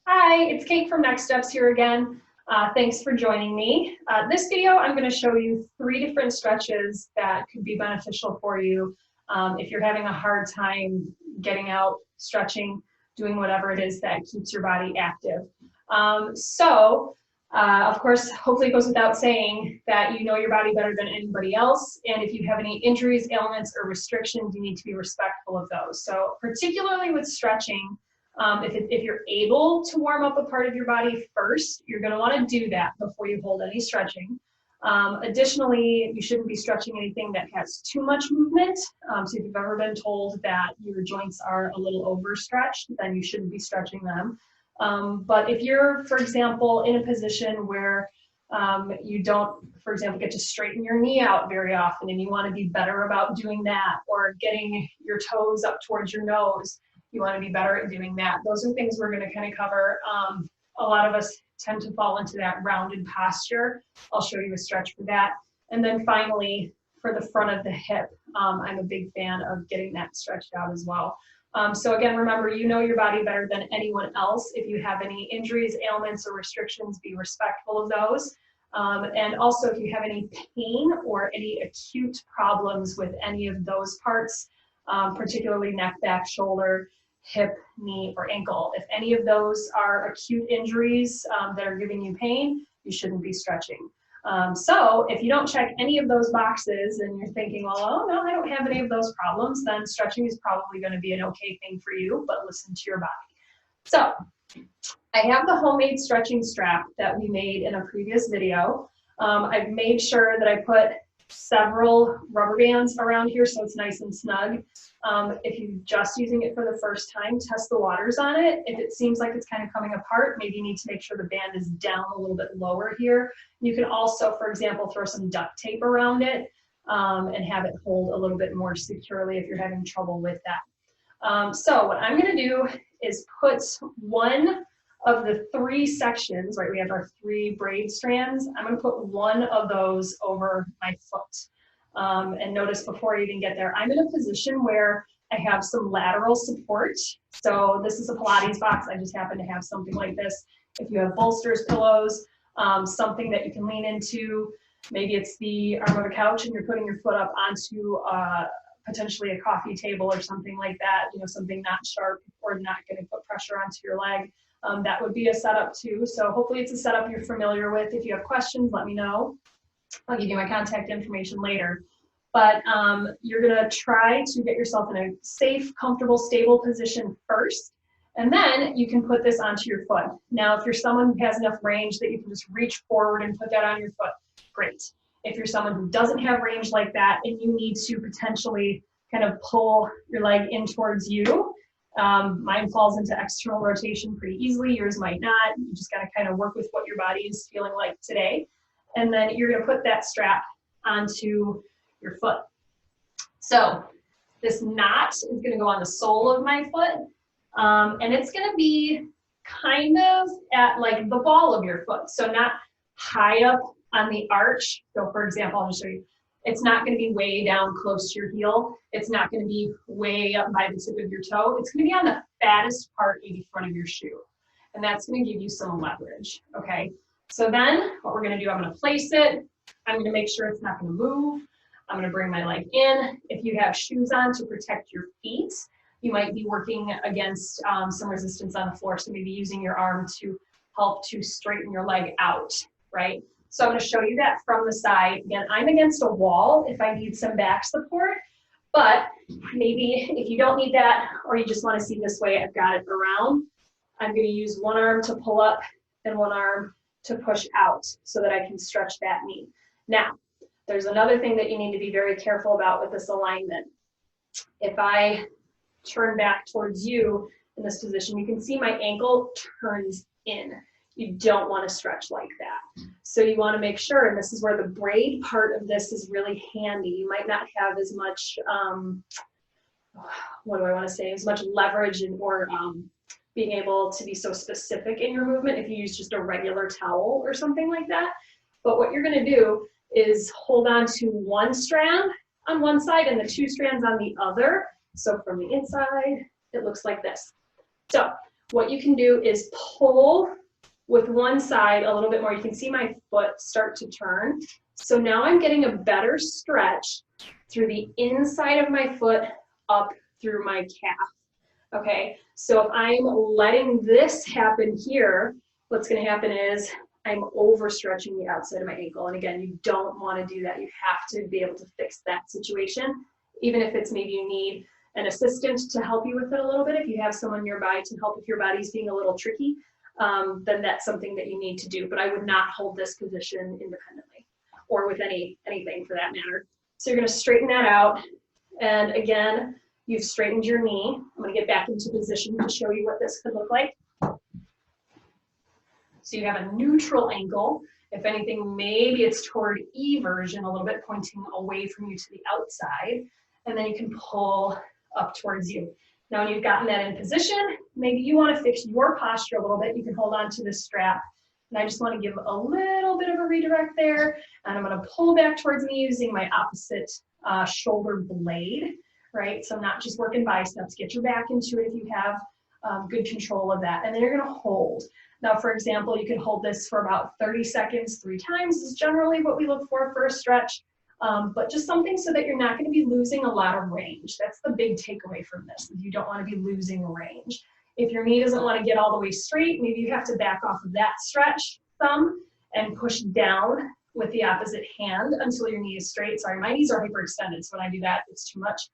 Hi, it's Kate from Next Steps here again. Thanks for joining me. This video, I'm going to show you 3 different stretches that could be beneficial for you if you're having a hard time getting out, stretching, doing whatever it is that keeps your body active. Of course, hopefully it goes without saying that you know your body better than anybody else. And if you have any injuries, ailments, or restrictions, you need to be respectful of those. So particularly with stretching, if you're able to warm up a part of your body first, you're going to want to do that before you hold any stretching. Additionally, you shouldn't be stretching anything that has too much movement. So if you've ever been told that your joints are a little overstretched, then you shouldn't be stretching them. But if you're, for example, in a position where you don't, for example, get to straighten your knee out very often and you want to be better about doing that, or getting your toes up towards your nose, you want to be better at doing that. Those are things we're going to kind of cover. A lot of us tend to fall into that rounded posture. I'll show you a stretch for that. And then finally, for the front of the hip, I'm a big fan of getting that stretched out as well. So again, remember, you know your body better than anyone else. If you have any injuries, ailments, or restrictions, be respectful of those. And also, if you have any pain or any acute problems with any of those parts, particularly neck, back, shoulder, hip, knee, or ankle, if any of those are acute injuries that are giving you pain, you shouldn't be stretching. So if you don't check any of those boxes and you're thinking, well, oh no, I don't have any of those problems, then stretching is probably going to be an okay thing for you, but listen to your body. So I have the homemade stretching strap that we made in a previous video. I've made sure that I put several rubber bands around here so it's nice and snug. If you're just using it for the first time, test the waters on it. If it seems like it's kind of coming apart, maybe you need to make sure the band is down a little bit lower here. You can also, for example, throw some duct tape around it and have it hold a little bit more securely if you're having trouble with that. So what I'm going to do is put one of the 3 sections, right, we have our 3 braid strands. I'm going to put one of those over my foot. And notice before I even get there, I'm in a position where I have some lateral support. So this is a Pilates box. I just happen to have something like this. If you have bolsters, pillows, something that you can lean into, maybe it's the arm of a couch and you're putting your foot up onto potentially a coffee table or something like that, you know, something not sharp or not going to put pressure onto your leg. That would be a setup too. So hopefully it's a setup you're familiar with. If you have questions, let me know. I'll give you my contact information later. But you're going to try to get yourself in a safe, comfortable, stable position first. And then you can put this onto your foot. Now, if you're someone who has enough range that you can just reach forward and put that on your foot, great. If you're someone who doesn't have range like that and you need to potentially kind of pull your leg in towards you, mine falls into external rotation pretty easily. Yours might not. You just got to kind of work with what your body is feeling like today. And then you're going to put that strap onto your foot. So this knot is going to go on the sole of my foot. And it's going to be kind of at like the ball of your foot. So not high up on the arch. So for example, I'll just show you. It's not going to be way down close to your heel. It's not going to be way up by the tip of your toe. It's going to be on the fattest part of the front of your shoe. And that's going to give you some leverage, okay? So then what we're going to do, I'm going to place it. I'm going to make sure it's not going to move. I'm going to bring my leg in. If you have shoes on to protect your feet, you might be working against some resistance on the floor. So maybe using your arm to help to straighten your leg out, right? So I'm going to show you that from the side. Again, I'm against a wall if I need some back support, but maybe if you don't need that or you just want to see this way, I've got it around. I'm going to use one arm to pull up and one arm to push out so that I can stretch that knee. Now, there's another thing that you need to be very careful about with this alignment. If I turn back towards you in this position, you can see my ankle turns in. You don't want to stretch like that. So you want to make sure, and this is where the braid part of this is really handy. You might not have as much, what do I want to say, as much leverage or being able to be so specific in your movement if you use just a regular towel or something like that. But what you're going to do is hold on to one strand on one side and the 2 strands on the other. So from the inside, it looks like this. So what you can do is pull with one side a little bit more. You can see my foot start to turn. So now I'm getting a better stretch through the inside of my foot up through my calf. Okay, so if I'm letting this happen here, what's going to happen is I'm overstretching the outside of my ankle. And again, you don't want to do that. You have to be able to fix that situation, even if it's maybe you need an assistant to help you with it a little bit. If you have someone nearby to help if your body's being a little tricky, then that's something that you need to do. But I would not hold this position independently or with anything for that matter. So you're going to straighten that out. And again, you've straightened your knee. I'm going to get back into position to show you what this could look like. So you have a neutral ankle. If anything, maybe it's toward eversion a little bit, pointing away from you to the outside. And then you can pull up towards you. Now, when you've gotten that in position, maybe you want to fix your posture a little bit. You can hold on to this strap. And I just want to give a little bit of a redirect there. And I'm going to pull back towards me using my opposite shoulder blade, right? So I'm not just working biceps. Get your back into it if you have good control of that. And then you're going to hold. Now, for example, you can hold this for about 30 seconds, 3 times is generally what we look for a stretch. But just something so that you're not going to be losing a lot of range. That's the big takeaway from this, is you don't want to be losing range. If your knee doesn't want to get all the way straight, maybe you have to back off of that stretch some and push down with the opposite hand until your knee is straight. Sorry, my knees are hyperextended, so when I do that, it's too much.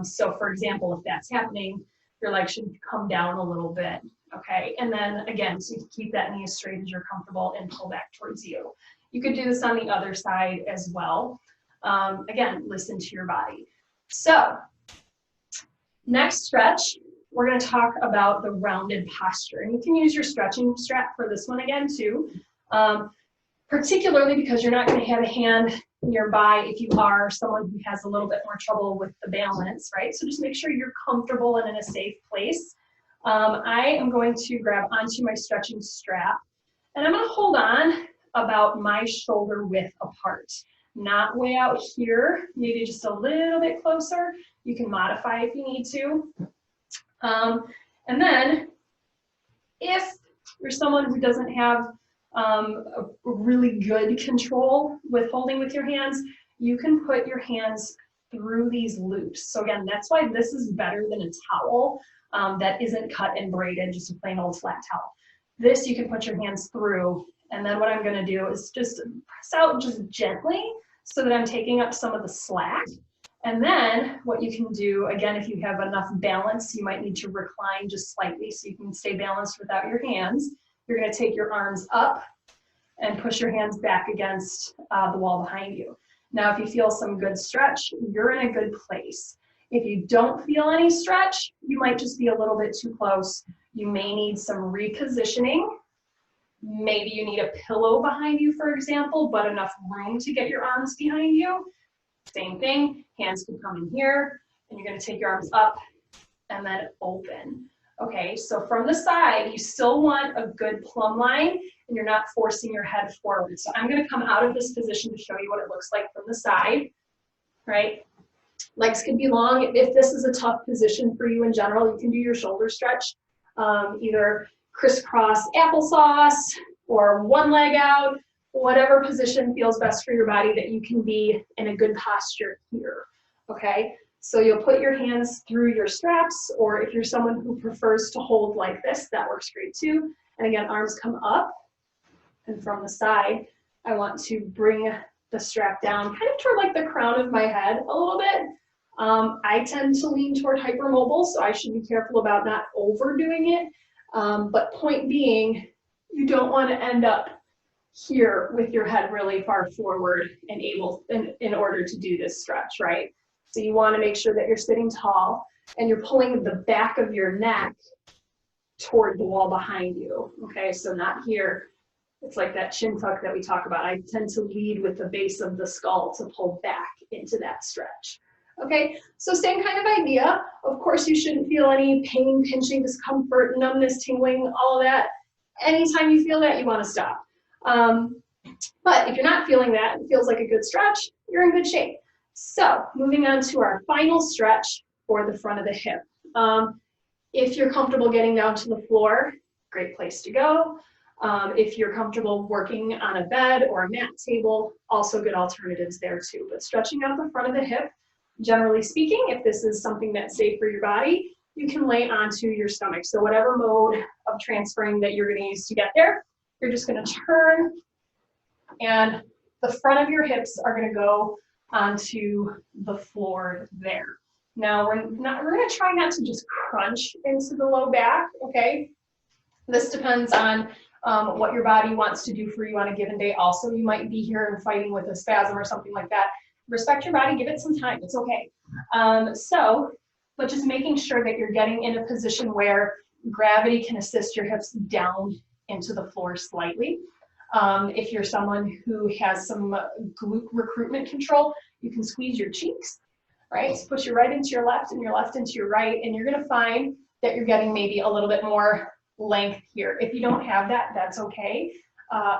So for example, if that's happening, your leg should come down a little bit, okay? And then again, so you can keep that knee as straight as you're comfortable and pull back towards you. You could do this on the other side as well. Again, listen to your body. So next stretch, we're going to talk about the rounded posture. And you can use your stretching strap for this one again too, particularly because you're not going to have a hand nearby if you are someone who has a little bit more trouble with the balance, right? So just make sure you're comfortable and in a safe place. I am going to grab onto my stretching strap, and I'm going to hold on about my shoulder width apart. Not way out here, maybe just a little bit closer. You can modify if you need to. And then if you're someone who doesn't have a really good control with holding with your hands, you can put your hands through these loops. So again, that's why this is better than a towel that isn't cut and braided, just a plain old flat towel. This you can put your hands through, and then what I'm going to do is just press out just gently so that I'm taking up some of the slack. And then what you can do, again, if you have enough balance, you might need to recline just slightly so you can stay balanced without your hands. You're going to take your arms up and push your hands back against the wall behind you. Now, if you feel some good stretch, you're in a good place. If you don't feel any stretch, you might just be a little bit too close. You may need some repositioning. Maybe you need a pillow behind you, for example, but enough room to get your arms behind you. Same thing, hands can come in here, and you're going to take your arms up and then open. Okay, so from the side, you still want a good plumb line, and you're not forcing your head forward. So I'm going to come out of this position to show you what it looks like from the side, right? Legs can be long. If this is a tough position for you in general, you can do your shoulder stretch, either crisscross applesauce or one leg out, whatever position feels best for your body that you can be in a good posture here, okay? So you'll put your hands through your straps, or if you're someone who prefers to hold like this, that works great too. And again, arms come up, and from the side, I want to bring the strap down kind of toward like the crown of my head a little bit. I tend to lean toward hypermobile, so I should be careful about not overdoing it. But point being, you don't want to end up here with your head really far forward and able in order to do this stretch, right? So you want to make sure that you're sitting tall and you're pulling the back of your neck toward the wall behind you, okay? So not here. It's like that chin tuck that we talk about. I tend to lead with the base of the skull to pull back into that stretch. Okay, so same kind of idea. Of course, you shouldn't feel any pain, pinching, discomfort, numbness, tingling, all of that. Anytime you feel that, you want to stop. But if you're not feeling that, it feels like a good stretch, you're in good shape. So moving on to our final stretch for the front of the hip. If you're comfortable getting down to the floor, great place to go. If you're comfortable working on a bed or a mat table, also good alternatives there too. But stretching out the front of the hip, generally speaking, if this is something that's safe for your body, you can lay onto your stomach. So whatever mode of transferring that you're gonna use to get there, you're just gonna turn, and the front of your hips are gonna go onto the floor there. Now we're gonna try not to just crunch into the low back, okay? This depends on what your body wants to do for you on a given day. Also, you might be here and fighting with a spasm or something like that. Respect your body, give it some time, it's okay. But just making sure that you're getting in a position where gravity can assist your hips down into the floor slightly. If you're someone who has some glute recruitment control, you can squeeze your cheeks, right? So put your right into your left and your left into your right, and you're gonna find that you're getting maybe a little bit more length here. If you don't have that, that's okay.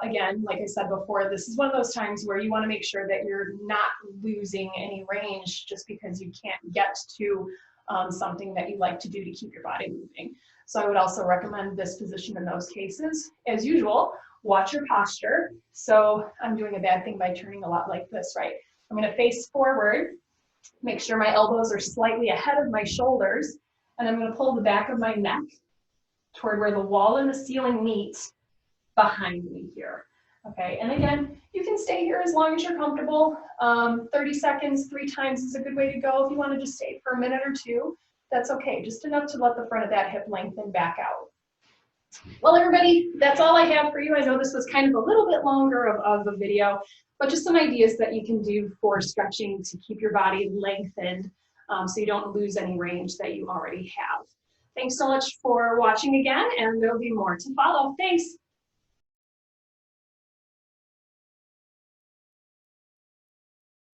Again, like I said before, this is one of those times where you want to make sure that you're not losing any range just because you can't get to something that you like to do to keep your body moving. So I would also recommend this position in those cases. As usual, watch your posture. So I'm doing a bad thing by turning a lot like this, right? I'm going to face forward, make sure my elbows are slightly ahead of my shoulders, and I'm going to pull the back of my neck toward where the wall and the ceiling meet behind me here. Okay, and again, you can stay here as long as you're comfortable. 30 seconds, 3 times is a good way to go. If you want to just stay for a minute or two, that's okay. Just enough to let the front of that hip lengthen back out. Well, everybody, that's all I have for you. I know this was kind of a little bit longer of a video, but just some ideas that you can do for stretching to keep your body lengthened so you don't lose any range that you already have. Thanks so much for watching again, and there'll be more to follow. Thanks.